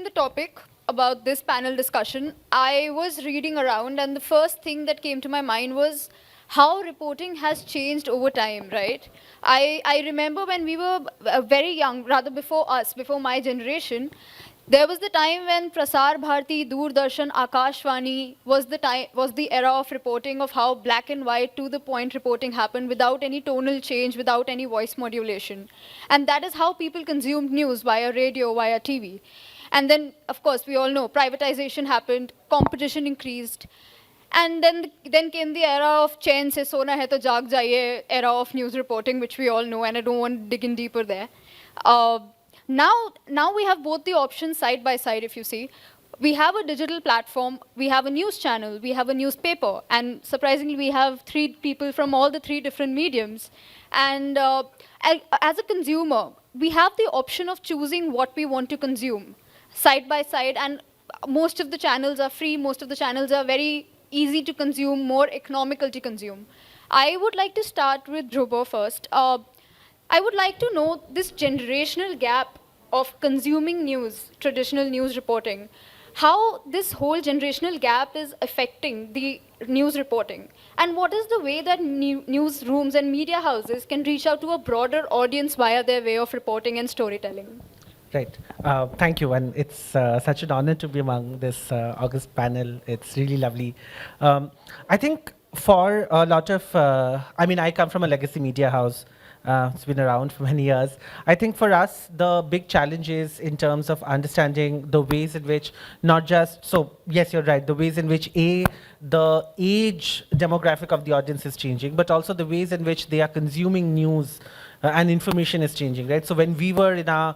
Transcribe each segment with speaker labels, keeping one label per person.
Speaker 1: the topic about this panel discussion, I was reading around, and the first thing that came to my mind was how reporting has changed over time, right? I remember when we were very young, rather before us, before my generation, there was the time when Prasar Bharati, Doordarshan, Akashvani was the era of reporting of how black and white to the point reporting happened without any tonal change, without any voice modulation. And that is how people consumed news via radio, via TV. And then, of course, we all know privatization happened, competition increased, and then came the era of chain se sona hai to jaag jaiye, era of news reporting, which we all know, and I don't want to dig in deeper there. Uh, now we have both the options side by side, if you see. We have a digital platform, we have a news channel, we have a newspaper, and surprisingly, we have three people from all the three different mediums. And as a consumer, we have the option of choosing what we want to consume side by side, and most of the channels are free, most of the channels are very easy to consume, more economical to consume. I would like to start with Dhruba first. I would like to know this generational gap of consuming news, traditional news reporting, how this whole generational gap is affecting the news reporting, and what is the way that newsrooms and media houses can reach out to a broader audience via their way of reporting and storytelling.
Speaker 2: Right. Thank you. And it's such an honor to be among this August panel. It's really lovely. I think for a lot of, I come from a legacy media house. It's been around for many years. I think for us, the big challenge is in terms of understanding the ways in which not just, so yes, you're right, the ways in which the age demographic of the audience is changing, but also the ways in which they are consuming news and information is changing, right? So when we were in our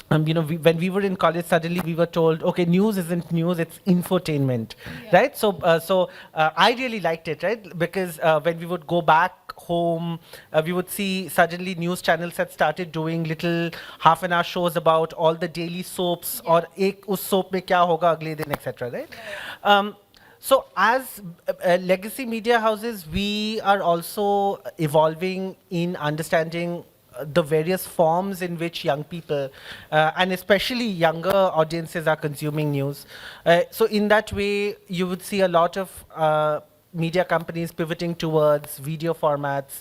Speaker 2: when we were in college, suddenly we were told, okay, news isn't news, it's infotainment, right? So I really liked it, right? Because when we would go back home, we would see suddenly news channels had started doing little half-an-hour shows about all the daily soaps, or ek us soap mein kya hoga agle din, etc., right? So as legacy media houses, we are also evolving in understanding the various forms in which young people, and especially younger audiences, are consuming news. So in that way, you would see a lot of media companies pivoting towards video formats,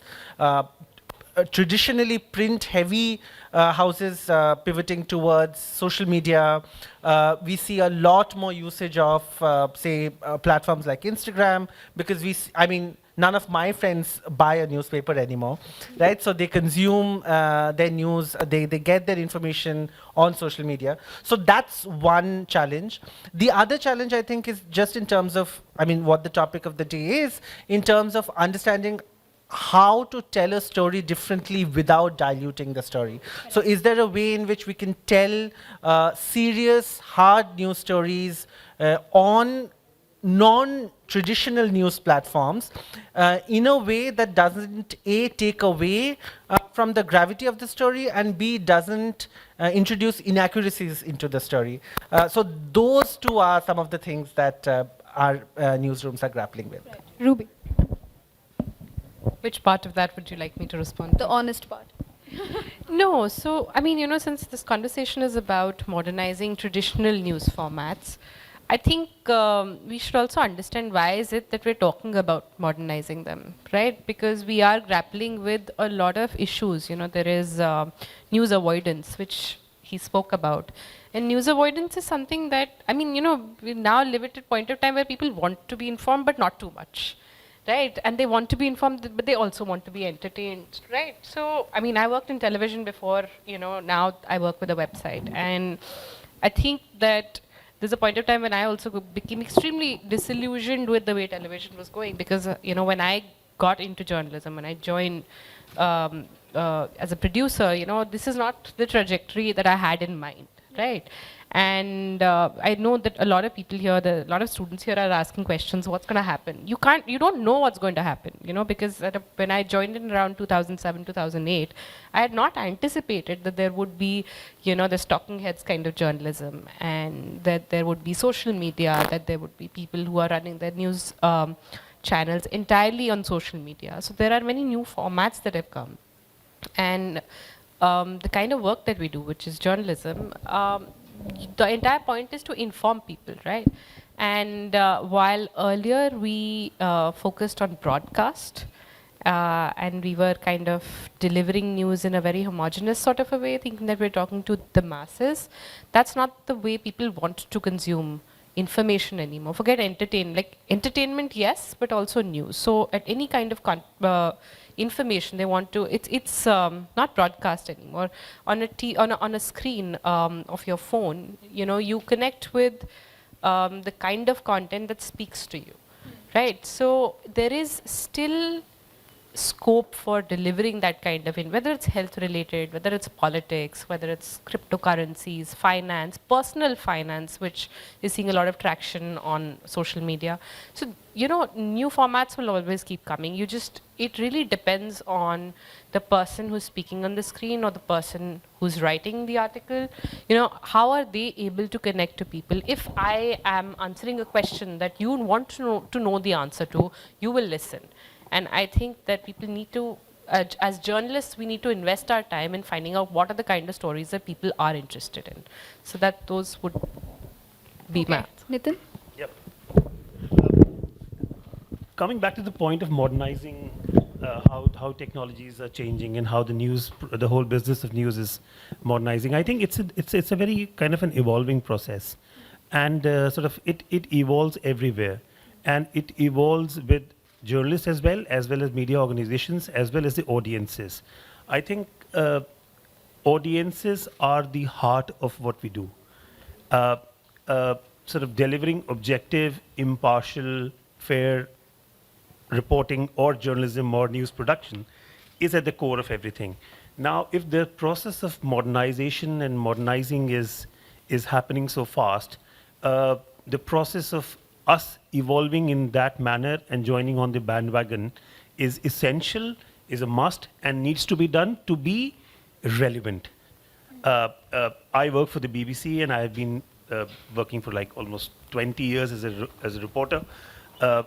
Speaker 2: traditionally print-heavy houses pivoting towards social media. We see a lot more usage of, platforms like Instagram, because none of my friends buy a newspaper anymore, right? So they consume their news, they get their information on social media. So that's one challenge. The other challenge, I think, is just in terms of, what the topic of the day is, in terms of understanding how to tell a story differently without diluting the story. So is there a way in which we can tell serious, hard news stories on non-traditional news platforms in a way that doesn't A, take away from the gravity of the story, and B, doesn't introduce inaccuracies into the story. So those two are some of the things that our newsrooms are grappling with.
Speaker 1: Right. Ruby.
Speaker 3: Which part of that would you like me to respond to?
Speaker 1: The honest part.
Speaker 3: No, so, since this conversation is about modernizing traditional news formats, I think we should also understand why is it that we're talking about modernizing them, right? Because we are grappling with a lot of issues. There is news avoidance, which he spoke about. And news avoidance is something that, we now live at a point of time where people want to be informed, but not too much. Right, and they want to be informed, but they also want to be entertained, right? So, I worked in television before, now I work with a website. And I think that there's a point of time when I also became extremely disillusioned with the way television was going, because, when I got into journalism, when I joined as a producer, this is not the trajectory that I had in mind, right? And I know that a lot of people here, a lot of students here are asking questions, what's going to happen? You don't know what's going to happen, because when I joined in around 2007, 2008, I had not anticipated that there would be, the talking heads kind of journalism, and that there would be social media, that there would be people who are running their news channels entirely on social media. So there are many new formats that have come. And the kind of work that we do, which is journalism, the entire point is to inform people, right? And while earlier we focused on broadcast, and we were kind of delivering news in a very homogeneous sort of a way, thinking that we're talking to the masses, that's not the way people want to consume information anymore. Forget entertainment, yes, but also news. So at any kind of information they want to, it's not broadcast anymore. On a screen of your phone, you connect with the kind of content that speaks to you, right? So there is still scope for delivering that kind of whether it's health related, whether it's politics, whether it's cryptocurrencies, finance, personal finance, which is seeing a lot of traction on social media. So, new formats will always keep coming. It really depends on the person who's speaking on the screen or the person who's writing the article. How are they able to connect to people? If I am answering a question that you want to know the answer to, you will listen. And I think that people need to, as journalists, we need to invest our time in finding out what are the kind of stories that people are interested in. So that those would be my answer.
Speaker 1: Nitin?
Speaker 4: Yep. Coming back to the point of modernizing, how technologies are changing and how the whole business of news is modernizing, I think it's a very kind of an evolving process, and it evolves everywhere, and it evolves with journalists as well as media organizations, as well as the audiences. I think audiences are the heart of what we do. Delivering objective, impartial, fair reporting or journalism or news production is at the core of everything. Now, if the process of modernization and modernizing is happening so fast, the process of us evolving in that manner and joining on the bandwagon is essential, is a must, and needs to be done to be relevant. I work for the BBC, and I have been working for like almost 20 years as a reporter,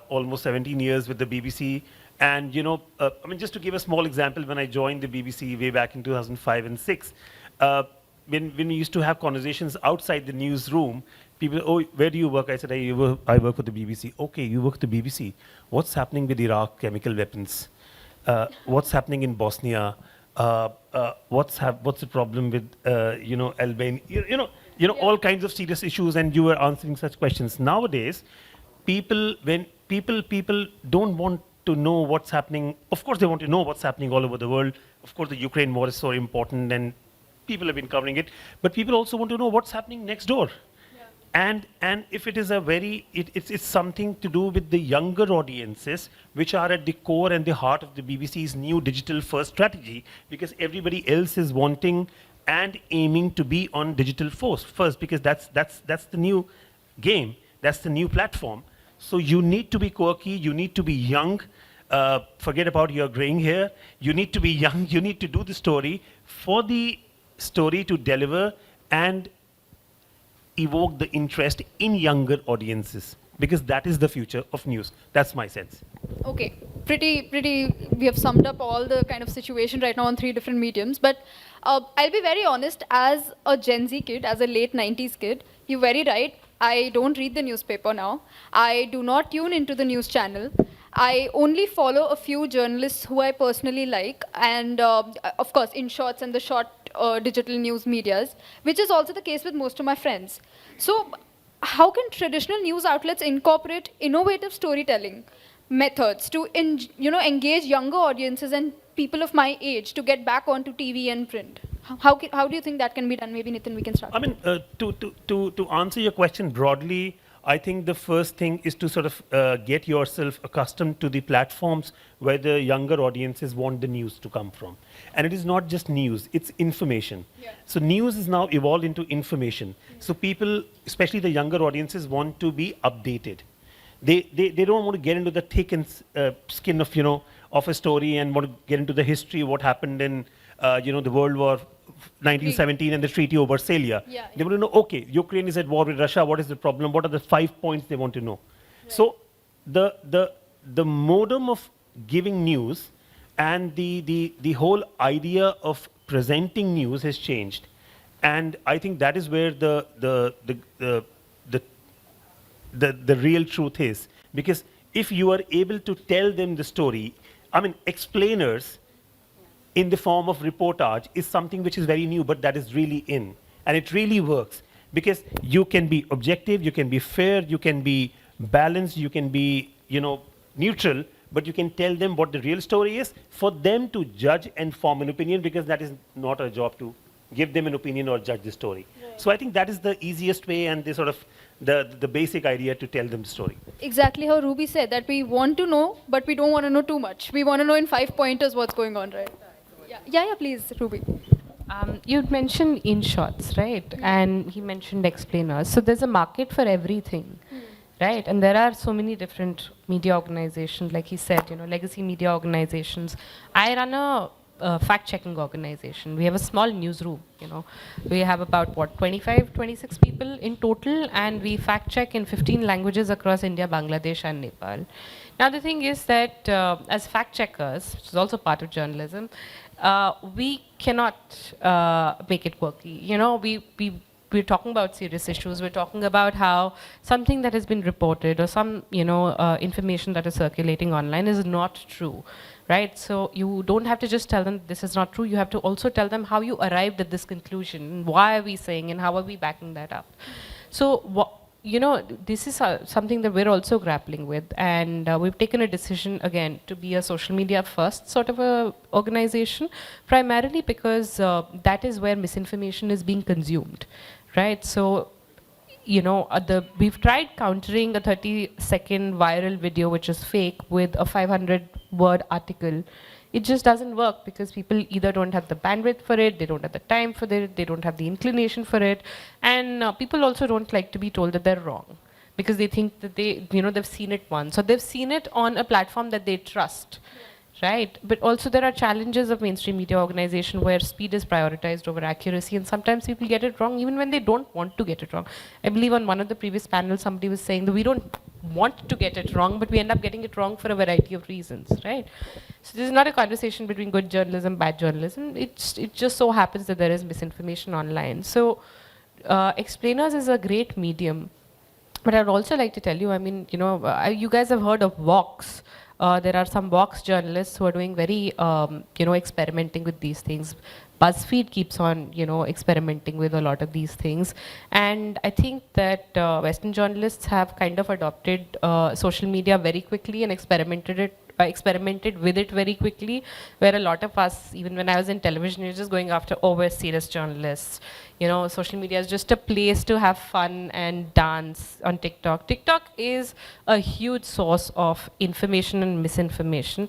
Speaker 4: almost 17 years with the BBC. And just to give a small example, when I joined the BBC way back in 2005 and 6, when we used to have conversations outside the newsroom, people, oh, where do you work? I said, I work for the BBC. Okay, you work at the BBC. What's happening with Iraq chemical weapons? What's happening in Bosnia? What's the problem with Albania? All kinds of serious issues, and you were answering such questions. Nowadays, people don't want to know what's happening. Of course, they want to know what's happening all over the world. Of course, the Ukraine war is so important, and people have been covering it. But people also want to know what's happening next door. And if it is it's something to do with the younger audiences, which are at the core and the heart of the BBC's new digital first strategy, because everybody else is wanting and aiming to be on digital first, because that's the new game, that's the new platform. So you need to be quirky, you need to be young, forget about your graying hair, you need to be young, you need to do the story for the story to deliver and evoke the interest in younger audiences, because that is the future of news. That's my sense.
Speaker 1: Okay, pretty, we have summed up all the kind of situation right now on 3 different mediums, but I'll be very honest, as a Gen Z kid, as a late 90s kid, you're very right, I don't read the newspaper now. I do not tune into the news channel. I only follow a few journalists who I personally like, and of course, in shorts and the short digital news medias, which is also the case with most of my friends. So how can traditional news outlets incorporate innovative storytelling methods to engage younger audiences and people of my age to get back onto TV and print? How do you think that can be done? Maybe Nitin, we can start.
Speaker 4: I mean, to answer your question broadly, I think the first thing is to sort of get yourself accustomed to the platforms where the younger audiences want the news to come from. And it is not just news, it's information. Yeah. So news is now evolved into information. Yeah. So people, especially the younger audiences, want to be updated. They don't want to get into the thick and skin of a story and want to get into the history of what happened in the World War 1917 and the Treaty of Versailles. Yeah. They want to know, okay, Ukraine is at war with Russia, what is the problem? What are the 5 points they want to know? Right. So the modem of giving news and the whole idea of presenting news has changed. And I think that is where the real truth is. Because if you are able to tell them the story, I mean, explainers in the form of reportage is something which is very new, but that is really in. And it really works. Because you can be objective, you can be fair, you can be balanced, you can be, neutral, but you can tell them what the real story is for them to judge and form an opinion, because that is not our job to give them an opinion or judge the story. Right. So I think that is the easiest way and the sort of the basic idea to tell them the story.
Speaker 1: Exactly how Ruby said, that we want to know, but we don't want to know too much. We want to know in 5 pointers what's going on, right? Yeah, please, Ruby.
Speaker 3: You'd mentioned in-shots, right? And he mentioned explainers. So there's a market for everything, right? And there are so many different media organizations, like he said, legacy media organizations. I run a fact-checking organization. We have a small newsroom, We have about, 25, 26 people in total, and we fact-check in 15 languages across India, Bangladesh, and Nepal. Now, the thing is that as fact-checkers, which is also part of journalism, we cannot make it quirky. We're talking about serious issues. We're talking about how something that has been reported or some, information that is circulating online is not true, right? So you don't have to just tell them this is not true. You have to also tell them how you arrived at this conclusion. Why are we saying and how are we backing that up? So this is something that we're also grappling with, and we've taken a decision again to be a social media first sort of a organization, primarily because that is where misinformation is being consumed, right? So we've tried countering a 30-second viral video which is fake with a 500-word article. It just doesn't work because people either don't have the bandwidth for it, they don't have the time for it, they don't have the inclination for it, and people also don't like to be told that they're wrong because they think that they've seen it once, or they've seen it on a platform that they trust, right? But also there are challenges of mainstream media organization where speed is prioritized over accuracy, and sometimes people get it wrong even when they don't want to get it wrong. I believe on one of the previous panels somebody was saying that we don't want to get it wrong, but we end up getting it wrong for a variety of reasons, right? So this is not a conversation between good journalism, bad journalism. It just so happens that there is misinformation online. So explainers is a great medium. But I'd also like to tell you, you guys have heard of Vox. There are some Vox journalists who are doing very, experimenting with these things. BuzzFeed keeps on, experimenting with a lot of these things. And I think that Western journalists have kind of adopted social media very quickly and experimented with it very quickly, where a lot of us, even when I was in television, you're just going after, we're serious journalists. Social media is just a place to have fun and dance on TikTok. TikTok is a huge source of information and misinformation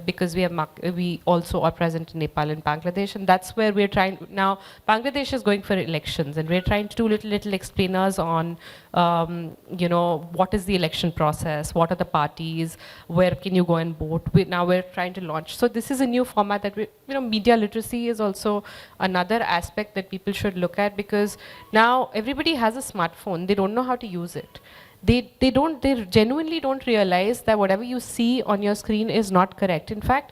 Speaker 3: because we also are present in Nepal and Bangladesh, and that's where we're trying. Now, Bangladesh is going for elections, and we're trying to do little explainers on, what is the election process, what are the parties, where can you go and vote. Now we're trying to launch. So this is a new format that media literacy is also another aspect that people should look at, because now everybody has a smartphone. They don't know how to use it. They genuinely don't realize that whatever you see on your screen is not correct. In fact,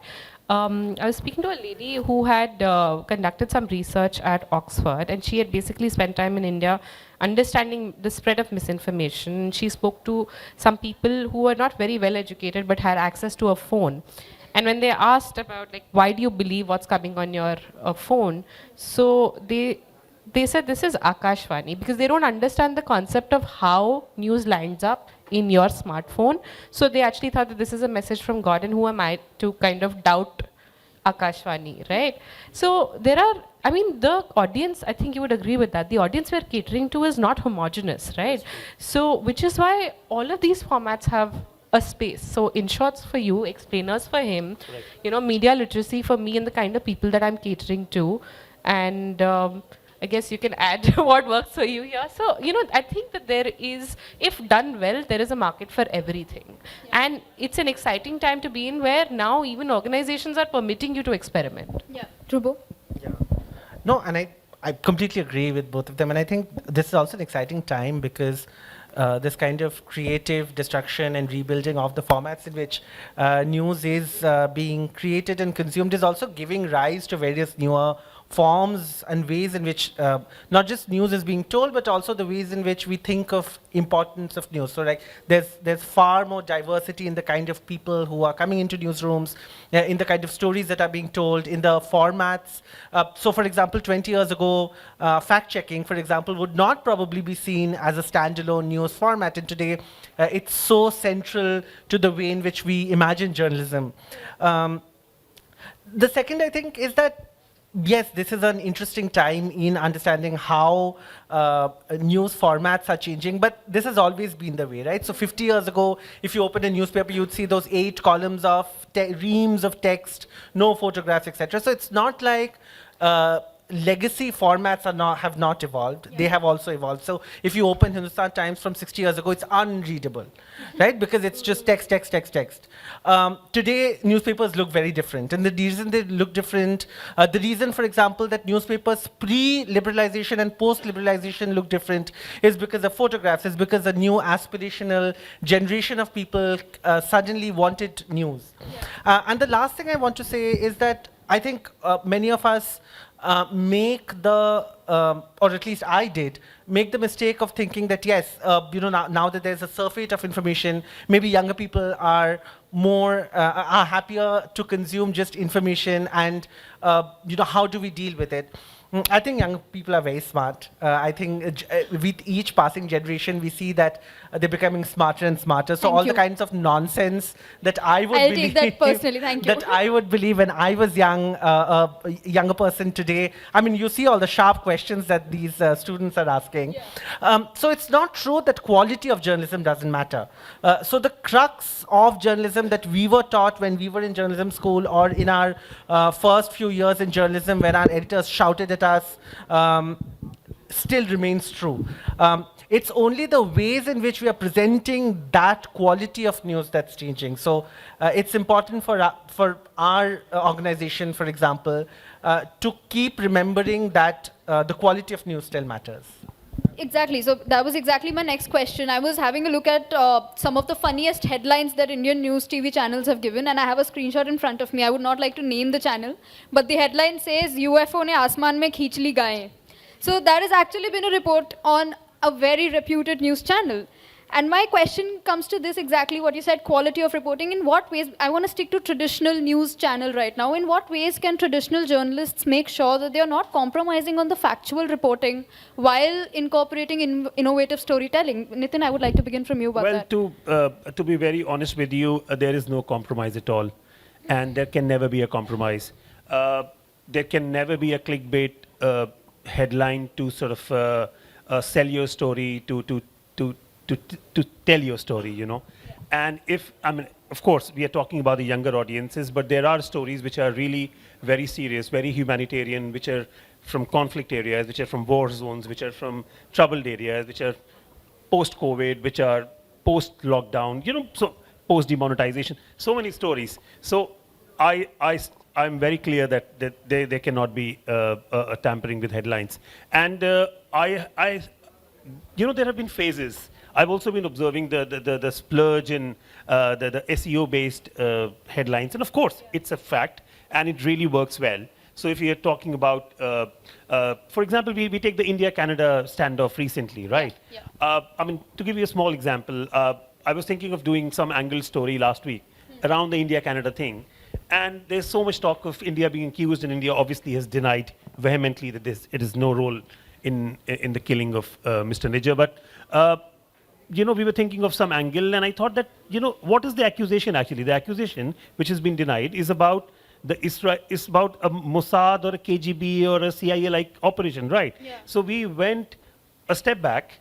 Speaker 3: I was speaking to a lady who had conducted some research at Oxford, and she had basically spent time in India understanding the spread of misinformation. She spoke to some people who were not very well educated but had access to a phone. And when they asked about, why do you believe what's coming on your phone? So they said this is Akashvani, because they don't understand the concept of how news lands up in your smartphone. So they actually thought that this is a message from God, and who am I to kind of doubt Akashvani, right? So there are, the audience, I think you would agree with that, the audience we're catering to is not homogenous, right? So, which is why all of these formats have a space. So in shorts for you, explainers for him, media literacy for me and the kind of people that I'm catering to, and I guess you can add what works for you here. So, I think that there is, if done well, there is a market for everything. Yeah. And it's an exciting time to be in, where now even organizations are permitting you to experiment.
Speaker 1: Yeah. Trubo?
Speaker 2: Yeah. No, and I completely agree with both of them. And I think this is also an exciting time because this kind of creative destruction and rebuilding of the formats in which news is being created and consumed is also giving rise to various newer forms and ways in which not just news is being told, but also the ways in which we think of importance of news. So like there's far more diversity in the kind of people who are coming into newsrooms, in the kind of stories that are being told, in the formats. So for example, 20 years ago, fact checking, for example, would not probably be seen as a standalone news format. And today, it's so central to the way in which we imagine journalism. The second, I think, is that yes, this is an interesting time in understanding how news formats are changing, but this has always been the way, right? So 50 years ago, if you open a newspaper, you'd see those 8 columns of reams of text, no photographs, etc. So it's not like legacy formats have not evolved. They have also evolved. So if you open Hindustan Times from 60 years ago, it's unreadable, right? Because it's just text, text, text, text. Today, newspapers look very different. And the reason they look different, the reason, for example, that newspapers pre-liberalization and post-liberalization look different is because of photographs, is because a new aspirational generation of people suddenly wanted news. And the last thing I want to say is that I think many of us make the, or at least I did, make the mistake of thinking that yes, now that there's a surfeit of information, maybe younger people are more, are happier to consume just information, and how do we deal with it? I think young people are very smart. I think with each passing generation, we see that they're becoming smarter and smarter. So all the kinds of nonsense that I would
Speaker 1: I'll
Speaker 2: believe,
Speaker 1: take that personally, thank you.
Speaker 2: that I would believe when I was young, a younger person today. I mean, you see all the sharp questions that these students are asking. So it's not true that quality of journalism doesn't matter. So the crux of journalism that we were taught when we were in journalism school, or in our first few years in journalism when our editors shouted at us, still remains true. It's only the ways in which we are presenting that quality of news that's changing. So it's important for our organization, for example, to keep remembering that the quality of news still matters.
Speaker 1: Exactly. So that was exactly my next question. I was having a look at some of the funniest headlines that Indian news TV channels have given, and I have a screenshot in front of me. I would not like to name the channel, but the headline says, UFO ne आसमान में खींच ली गायें. So that has actually been a report on a very reputed news channel. And my question comes to this, exactly what you said, quality of reporting. In what ways, I want to stick to traditional news channel right now. In what ways can traditional journalists make sure that they are not compromising on the factual reporting while incorporating innovative storytelling? Nitin, I would like to begin from you about that.
Speaker 4: Well, to be very honest with you, there is no compromise at all. And there can never be a compromise. There can never be a clickbait headline to sort of sell your story, to tell your story, And of course, we are talking about the younger audiences, but there are stories which are really very serious, very humanitarian, which are from conflict areas, which are from war zones, which are from troubled areas, which are post-COVID, which are post-lockdown, so post-demonetization, so many stories. So I'm very clear that there cannot be a tampering with headlines. And there have been phases. I've also been observing the splurge in the SEO-based headlines. And of course, it's a fact, and it really works well. So if you're talking about, for example, we take the India-Canada standoff recently, right?
Speaker 1: Yeah.
Speaker 4: To give you a small example, I was thinking of doing some angle story last week around the India-Canada thing. And there's so much talk of India being accused, and India obviously has denied vehemently that it has no role in the killing of Mr. Nijjar. But we were thinking of some angle, and I thought that, what is the accusation actually? The accusation, which has been denied, is about is about a Mossad or a KGB or a CIA-like operation, right?
Speaker 1: Yeah.
Speaker 4: So we went a step back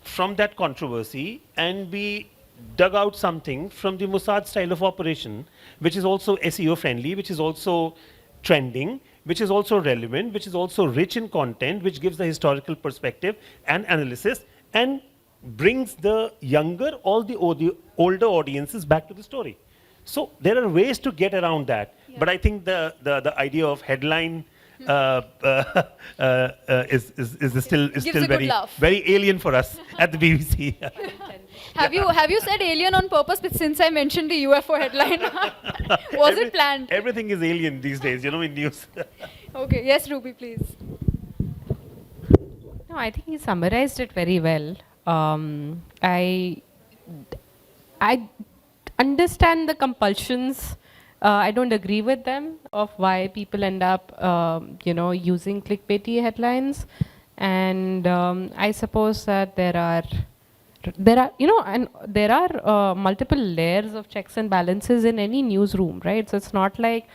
Speaker 4: from that controversy, and we dug out something from the Mossad style of operation, which is also SEO friendly, which is also trending, which is also relevant, which is also rich in content, which gives the historical perspective and analysis, and brings the younger, all the older audiences back to the story. So there are ways to get around that.
Speaker 1: Yeah.
Speaker 4: But I think the idea of headline is still very alien for us at the BBC.
Speaker 1: Have you said alien on purpose? But since I mentioned the UFO headline, was it planned?
Speaker 4: Everything is alien these days, in news.
Speaker 1: Okay, yes, Ruby, please.
Speaker 3: No, I think he summarized it very well. I understand the compulsions. I don't agree with them of why people end up, using clickbaity headlines, and I suppose that there are multiple layers of checks and balances in any newsroom, right? So it's not like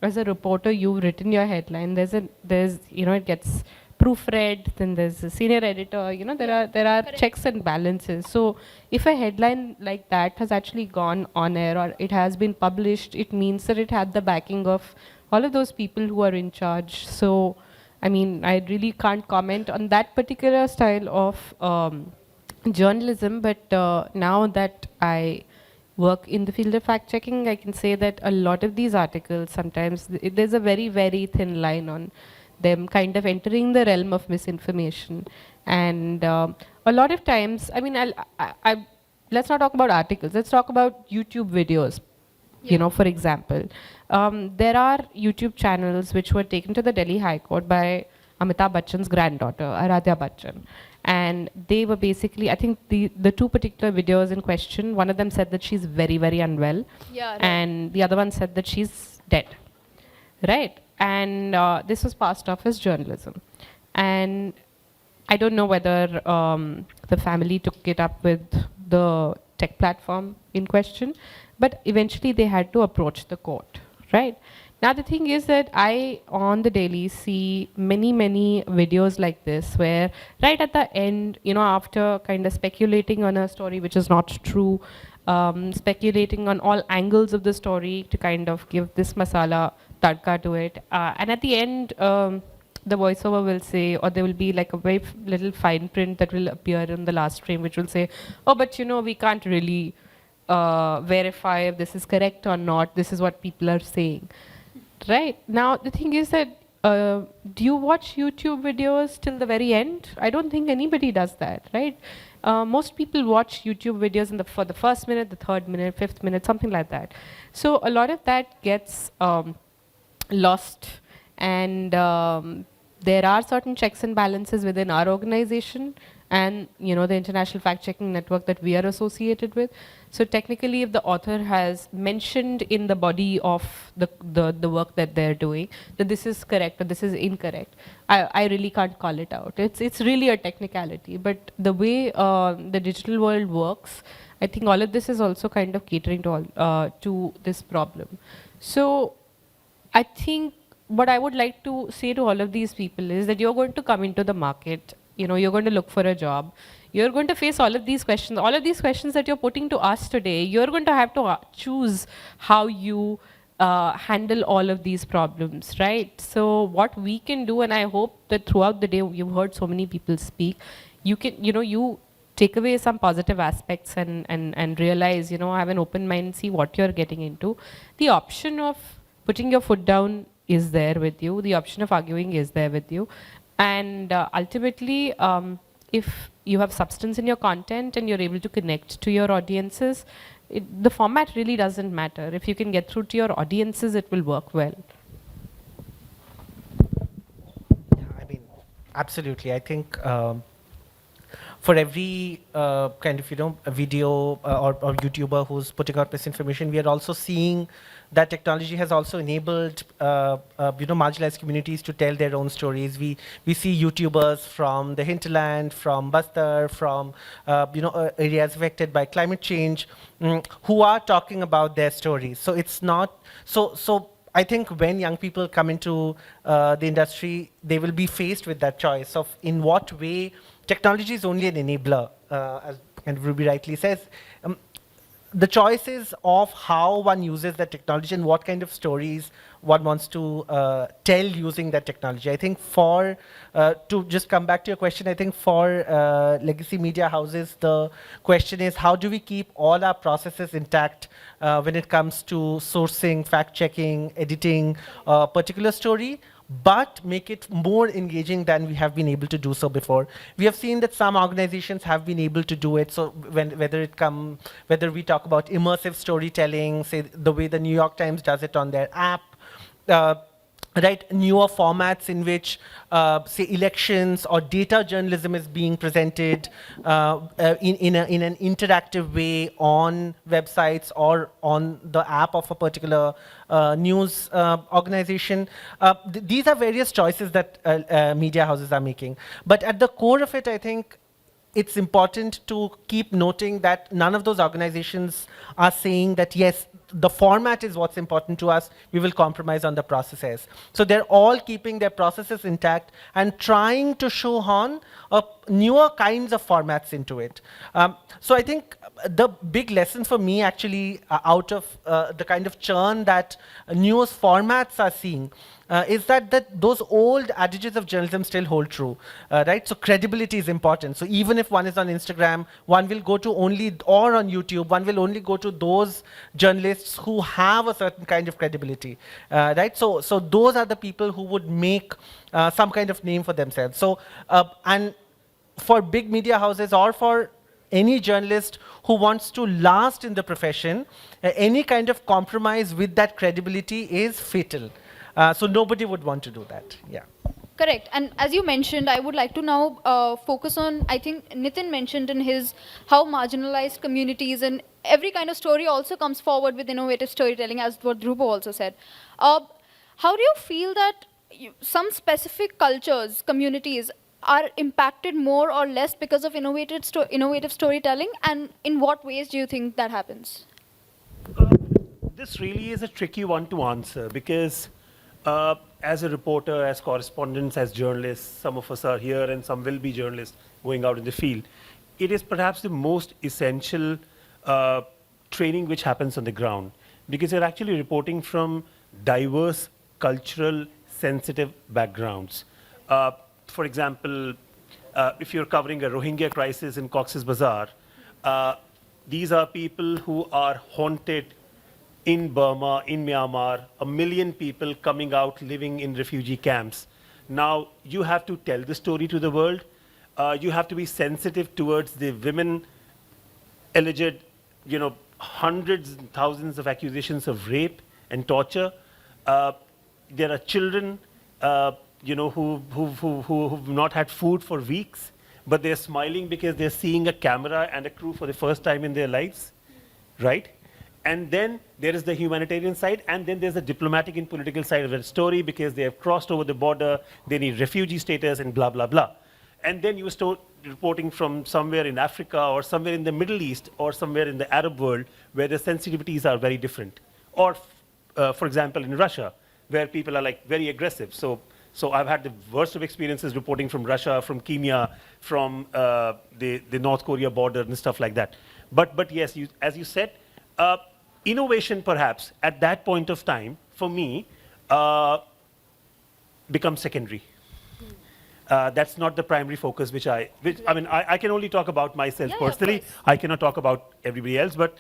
Speaker 3: as a reporter you've written your headline. There's it gets proofread, then there's a senior editor. There are
Speaker 1: Correct.
Speaker 3: checks and balances. So if a headline like that has actually gone on air or it has been published, it means that it had the backing of all of those people who are in charge. So I mean, I really can't comment on that particular style of journalism, but now that I work in the field of fact checking, I can say that a lot of these articles sometimes there's a very, very thin line on them kind of entering the realm of misinformation. And a lot of times, I mean, let's not talk about articles, let's talk about YouTube videos. For example, there are YouTube channels which were taken to the Delhi High Court by Amitabh Bachchan's granddaughter, Aradhya Bachchan. And they were basically, I think the two particular videos in question, one of them said that she's very, very unwell.
Speaker 1: Yeah, right.
Speaker 3: And the other one said that she's dead. Right? And this was passed off as journalism. And I don't know whether the family took it up with the tech platform in question, but eventually they had to approach the court, right? Now the thing is that I, on the daily, see many, many videos like this where right at the end, after kind of speculating on a story which is not true, speculating on all angles of the story to kind of give this masala tadka to it, and at the end, the voiceover will say, or there will be like a very little fine print that will appear in the last frame, which will say, oh, but we can't really verify if this is correct or not. This is what people are saying. Right. Now, the thing is that, do you watch YouTube videos till the very end? I don't think anybody does that, right? Most people watch YouTube videos for the first minute, the third minute, fifth minute, something like that. So a lot of that gets lost, and there are certain checks and balances within our organization and the international fact-checking network that we are associated with. So technically, if the author has mentioned in the body of the work that they're doing that this is correct or this is incorrect, I really can't call it out. It's really a technicality. But the way the digital world works, I think all of this is also kind of catering to this problem. So I think what I would like to say to all of these people is that you're going to come into the market, you're going to look for a job, you're going to face all of these questions that you're putting to us today. You're going to have to choose how you handle all of these problems, right? So what we can do, and I hope that throughout the day you've heard so many people speak, you can, you take away some positive aspects and realize, have an open mind, see what you're getting into. The option of putting your foot down is there with you. The option of arguing is there with you. And ultimately, if you have substance in your content and you're able to connect to your audiences, the format really doesn't matter. If you can get through to your audiences, it will work well.
Speaker 2: Yeah, I mean, absolutely. I think for every kind of a video or YouTuber who's putting out misinformation, we are also seeing that technology has also enabled marginalized communities to tell their own stories. We see YouTubers from the hinterland, from Bastar, from areas affected by climate change, who are talking about their stories. So it's not so. I think when young people come into the industry, they will be faced with that choice of in what way technology is only an enabler, as Ruby rightly says. The choices of how one uses that technology and what kind of stories one wants to tell using that technology. I think to just come back to your question, I think for legacy media houses, the question is how do we keep all our processes intact when it comes to sourcing, fact-checking, editing a particular story, but make it more engaging than we have been able to do so before. We have seen that some organizations have been able to do it. So whether we talk about immersive storytelling, say the way the New York Times does it on their app, right, newer formats in which, say, elections or data journalism is being presented in an interactive way on websites or on the app of a particular news organization. These are various choices that media houses are making. But at the core of it, I think it's important to keep noting that none of those organizations are saying that, yes, the format is what's important to us, we will compromise on the processes. So they're all keeping their processes intact and trying to shoehorn newer kinds of formats into it. So I think the big lesson for me actually out of the kind of churn that news formats are seeing is that those old adages of journalism still hold true, right? So credibility is important. So even if one is on Instagram, one will go to only, or on YouTube, one will only go to those journalists who have a certain kind of credibility, right? So those are the people who would make some kind of name for themselves. So, and for big media houses or for any journalist who wants to last in the profession, any kind of compromise with that credibility is fatal. So nobody would want to do that. Yeah.
Speaker 1: Correct. And as you mentioned, I would like to now focus on, I think Nitin mentioned in his how marginalized communities and every kind of story also comes forward with innovative storytelling, as what Dhruva also said. How do you feel that some specific cultures, communities, are impacted more or less because of innovative storytelling? And in what ways do you think that happens?
Speaker 4: This really is a tricky one to answer because as a reporter, as correspondents, as journalists, some of us are here and some will be journalists going out in the field. It is perhaps the most essential training which happens on the ground because you're actually reporting from diverse, cultural, sensitive backgrounds. For example, if you're covering a Rohingya crisis in Cox's Bazar, these are people who are haunted in Burma, in Myanmar, 1 million people coming out living in refugee camps. Now, you have to tell the story to the world. You have to be sensitive towards the women alleged, hundreds and thousands of accusations of rape and torture. There are children, who've not had food for weeks, but they're smiling because they're seeing a camera and a crew for the first time in their lives, right? And then there is the humanitarian side, and then there's the diplomatic and political side of the story because they have crossed over the border, they need refugee status, and blah, blah, blah. And then you start reporting from somewhere in Africa or somewhere in the Middle East or somewhere in the Arab world where the sensitivities are very different. Or, for example, in Russia, where people are like very aggressive. So I've had the worst of experiences reporting from Russia, from Kenya, from the North Korea border and stuff like that. But yes, as you said, innovation perhaps at that point of time, for me, becomes secondary. That's not the primary focus I mean, I can only talk about myself personally. I cannot talk about everybody else, but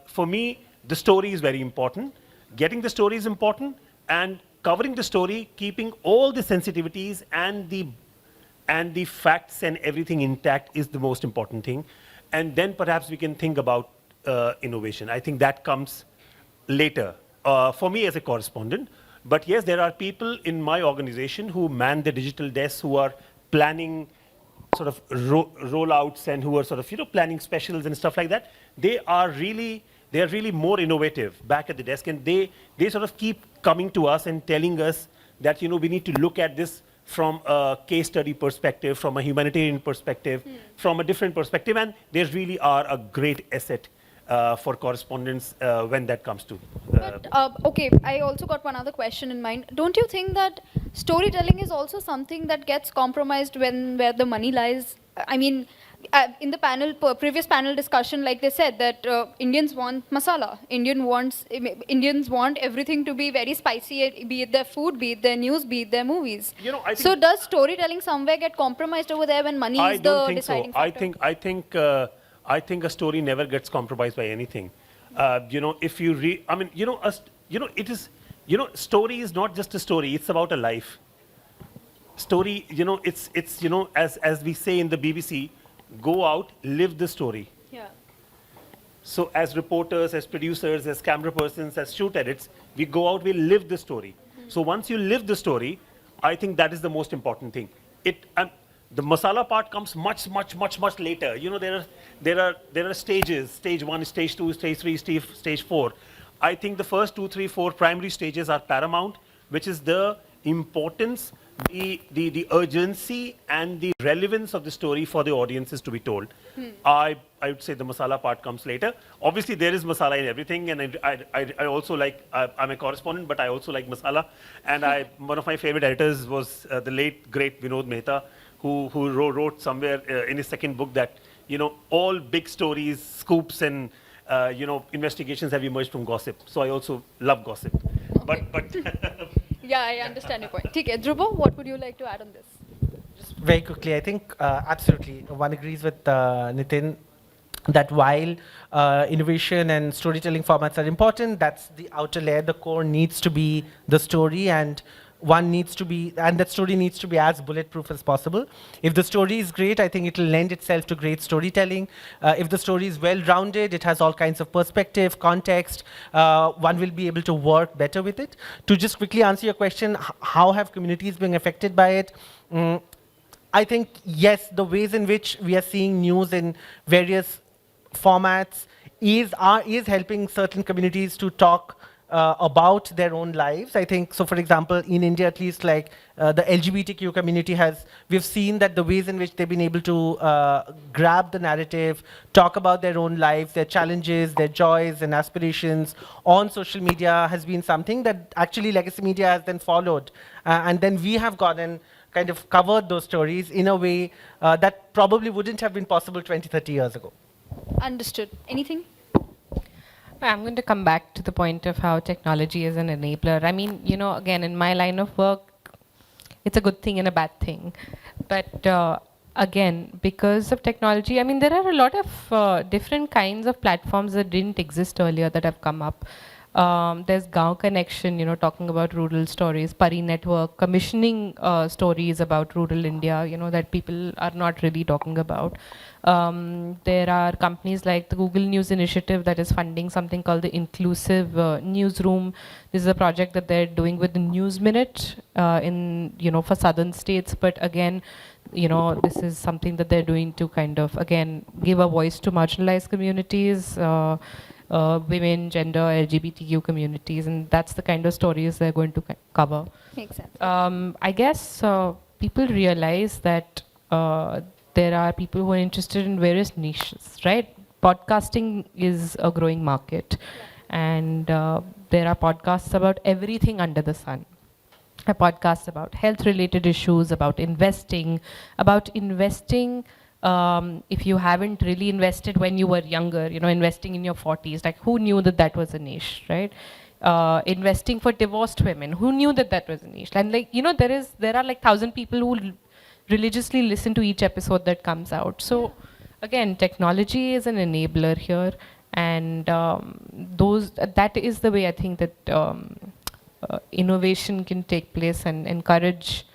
Speaker 4: for me, the story is very important. Getting the story is important, and covering the story, keeping all the sensitivities and the facts and everything intact is the most important thing. And then perhaps we can think about innovation. I think that comes later for me as a correspondent. But yes, there are people in my organization who man the digital desks, who are planning sort of rollouts and who are sort of planning specials and stuff like that. They are really more innovative back at the desk, and they sort of keep coming to us and telling us that we need to look at this from a case study perspective, from a humanitarian perspective, from a different perspective, and they really are a great asset for correspondence when that comes to.
Speaker 1: But, okay, I also got one other question in mind. Don't you think that storytelling is also something that gets compromised where the money lies? I mean, in the previous panel discussion, like they said, that Indians want masala. Indians want everything to be very spicy, be it their food, be it their news, be it their movies. So does storytelling somewhere get compromised over there when money is the deciding factor?
Speaker 4: I think a story never gets compromised by anything. If you read, I mean, it is, story is not just a story. It's about a life. Story, it's as we say in the BBC, go out, live the story.
Speaker 1: Yeah.
Speaker 4: So as reporters, as producers, as camera persons, as shoot edits, we go out, we live the story. So once you live the story, I think that is the most important thing. The masala part comes much later. You know, there are stages. Stage 1, stage 2, stage 3, stage 4. I think the first 2, 3, 4 primary stages are paramount, which is the importance, the urgency, and the relevance of the story for the audiences to be told. I would say the masala part comes later. Obviously, there is masala in everything, and I also like, I'm a correspondent, but I also like masala. And one of my favorite editors was the late, great Vinod Mehta, who wrote somewhere in his second book that, you know, all big stories, scoops, and investigations have emerged from gossip. So I also love gossip.
Speaker 1: Okay.
Speaker 4: But
Speaker 1: Yeah, I understand your point. Okay, Dhruvo, what would you like to add on this?
Speaker 2: Just very quickly, I think absolutely one agrees with Nitin that while innovation and storytelling formats are important, that's the outer layer. The core needs to be the story, and that story needs to be as bulletproof as possible. If the story is great, I think it will lend itself to great storytelling. If the story is well-rounded, it has all kinds of perspective, context, one will be able to work better with it. To just quickly answer your question, how have communities been affected by it? I think, yes, the ways in which we are seeing news in various formats is helping certain communities to talk about their own lives. I think, so for example, in India at least, like the LGBTQ community we've seen that the ways in which they've been able to grab the narrative, talk about their own lives, their challenges, their joys and aspirations on social media has been something that actually legacy media has then followed. And then we have gotten kind of covered those stories in a way that probably wouldn't have been possible 20, 30 years ago.
Speaker 1: Understood. Anything?
Speaker 3: I'm going to come back to the point of how technology is an enabler. I mean, you know, again, in my line of work, it's a good thing and a bad thing. But again, because of technology, I mean, there are a lot of different kinds of platforms that didn't exist earlier that have come up. There's Gaon Connection, you know, talking about rural stories, Pari Network, commissioning stories about rural India, you know, that people are not really talking about. There are companies like the Google News Initiative that is funding something called the Inclusive Newsroom. This is a project that they're doing with the News Minute for southern states. But again, you know, this is something that they're doing to kind of, again, give a voice to marginalized communities, women, gender, LGBTQ communities, and that's the kind of stories they're going to cover.
Speaker 1: Makes sense.
Speaker 3: I guess people realize that there are people who are interested in various niches, right? Podcasting is a growing market, and there are podcasts about everything under the sun. A podcast about health-related issues, about investing, if you haven't really invested when you were younger, you know, investing in your 40s, like who knew that that was a niche, right? Investing for divorced women, who knew that that was a niche? And like, you know, there are like 1,000 people who religiously listen to each episode that comes out. So again, technology is an enabler here, and that is the way I think that innovation can take place and encourage.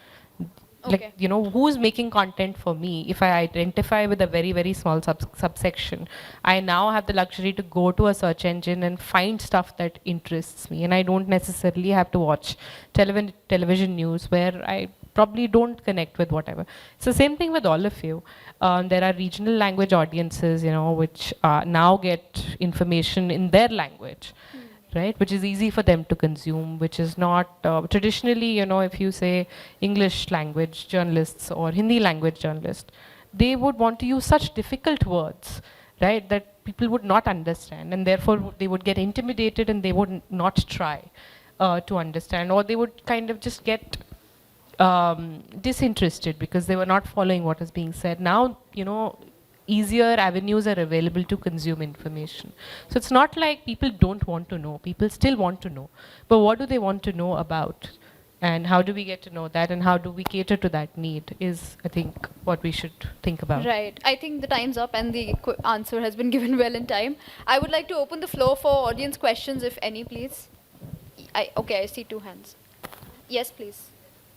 Speaker 3: Like, you know, who's making content for me? If I identify with a very, very small subsection, I now have the luxury to go to a search engine and find stuff that interests me. And I don't necessarily have to watch television news where I probably don't connect with whatever. It's the same thing with all of you. There are regional language audiences, you know, which now get information in their language. Right, which is easy for them to consume, which is not traditionally, you know, if you say English language journalists or Hindi language journalists, they would want to use such difficult words, right, that people would not understand, and therefore they would get intimidated and they would not try to understand, or they would kind of just get disinterested because they were not following what is being said. Now, you know, easier avenues are available to consume information. So it's not like people don't want to know. People still want to know. But what do they want to know about? And how do we get to know that? And how do we cater to that need is, I think, what we should think about.
Speaker 1: Right. I think the time's up and the answer has been given well in time. I would like to open the floor for audience questions, if any, please. Okay, I see 2 hands. Yes, please.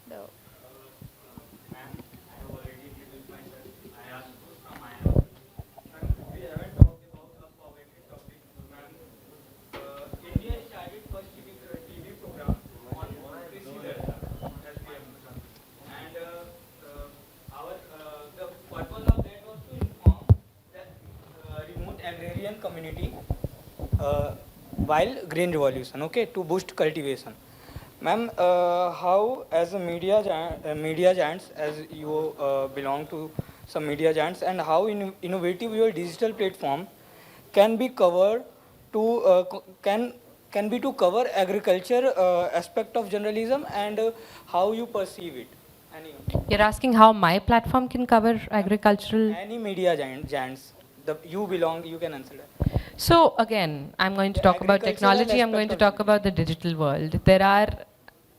Speaker 1: No.
Speaker 5: community while green revolution, okay, to boost cultivation. Ma'am, how as a media giants, as you belong to some media giants, and how innovative your digital platform can be covered to can be to cover agriculture aspect of journalism, and how you perceive it. Any,
Speaker 3: You're asking how my platform can cover agricultural.
Speaker 5: any media giants, you belong, you can answer that.
Speaker 3: So again, I'm going to
Speaker 5: The
Speaker 3: talk about
Speaker 5: agricultural
Speaker 3: technology, I'm going to
Speaker 5: aspect of
Speaker 3: talk about the digital world. There are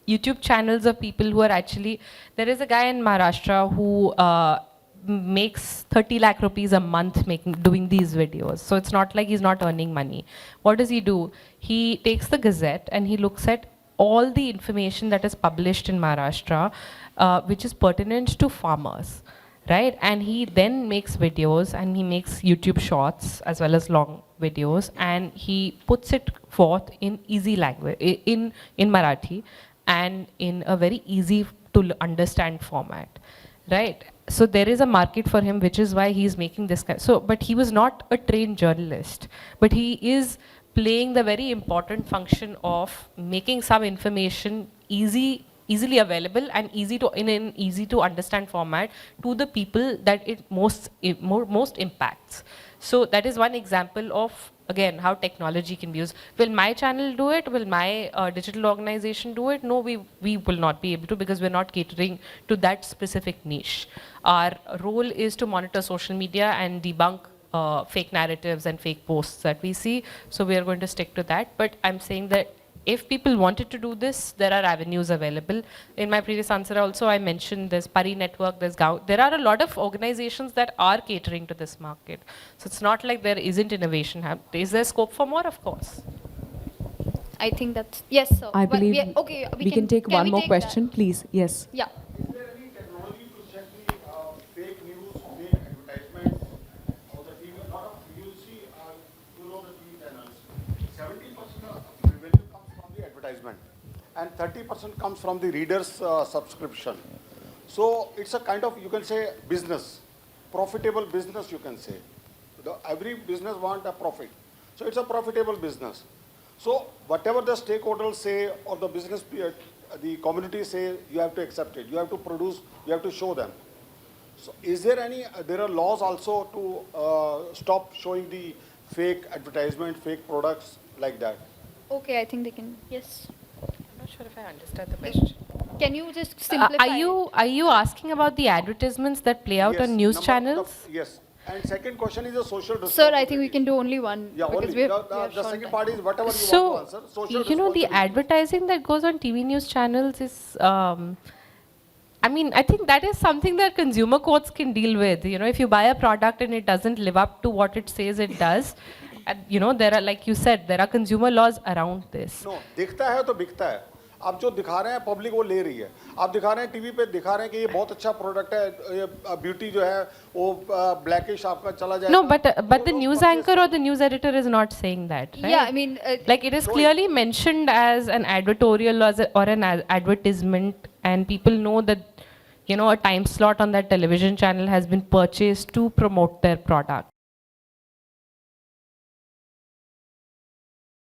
Speaker 3: YouTube channels of people who are actually, there is a guy in Maharashtra who makes 30 lakh rupees a month doing these videos. So it's not like he's not earning money. What does he do? He takes the Gazette and he looks at all the information that is published in Maharashtra, which is pertinent to farmers, right? And he then makes videos and he makes YouTube shorts as well as long videos, and he puts it forth in easy language, in Marathi, and in a very easy to understand format, right? So there is a market for him, which is why he's making this kind. So, but he was not a trained journalist, but he is playing the very important function of making some information easily available and easy to in an easy to understand format to the people that it most impacts. So that is one example of, again, how technology can be used. Will my channel do it? Will my digital organization do it? No, we will not be able to, because we're not catering to that specific niche. Our role is to monitor social media and debunk fake narratives and fake posts that we see. So we are going to stick to that. But I'm saying that if people wanted to do this, there are avenues available. In my previous answer also, I mentioned there's Pari Network, there's there are a lot of organizations that are catering to this market. So it's not like there isn't innovation. Is there scope for more? Of course.
Speaker 1: I think that's, yes, sir.
Speaker 6: I
Speaker 1: But
Speaker 6: believe
Speaker 1: okay,
Speaker 6: we can take one
Speaker 1: we
Speaker 6: more
Speaker 1: take
Speaker 6: question, please. Yes.
Speaker 1: That? Yeah.
Speaker 7: Is there any technology to check the fake news, fake advertisements, or the TV? A lot of you see, you know the TV channels. 70% of revenue comes from the advertisement, and 30% comes from the reader's subscription. So it's a kind of, you can say, business, profitable business. You can say, every business wants a profit, so it's a profitable business. So whatever the stakeholders say or the business period, the community say, you have to accept it, you have to produce, you have to show them. So is there any, there are laws also to stop showing the fake advertisement, fake products like that?
Speaker 1: Okay, I think they can, yes.
Speaker 3: I'm not sure if I understand the question.
Speaker 1: Can you just simplify?
Speaker 3: Are you asking about the advertisements that play out
Speaker 7: Yes,
Speaker 3: on news
Speaker 7: number-
Speaker 3: channels?
Speaker 7: Yes. And second question is the social responsibility.
Speaker 1: Sir, I think we can do only one.
Speaker 7: Yeah,
Speaker 1: because
Speaker 7: only.
Speaker 1: we have
Speaker 7: The
Speaker 1: short
Speaker 7: second
Speaker 1: time.
Speaker 7: part is whatever you
Speaker 3: So,
Speaker 7: want to answer. Social
Speaker 3: you know, the
Speaker 7: responsibility.
Speaker 3: advertising that goes on TV news channels is, I mean, I think that is something that consumer courts can deal with. You know, if you buy a product and it doesn't live up to what it says it does, and, you know, there are, like you said, there are consumer laws around this.
Speaker 7: No, दिखता है तो बिकता है. आप जो दिखा रहे हैं पब्लिक वो ले रही है. आप दिखा रहे हैं टीवी पे दिखा रहे हैं कि ये बहुत अच्छा प्रोडक्ट है, ये ब्यूटी जो है वो ब्लैकिश आपका चला जाएगा.
Speaker 3: No, but the
Speaker 7: लोग
Speaker 3: news
Speaker 7: purchase
Speaker 3: anchor or the news editor is not saying that, right?
Speaker 1: Yeah, I mean,
Speaker 3: Like it is clearly mentioned as an advertorial or an advertisement, and people know that, you know, a time slot on that television channel has been purchased to promote their product.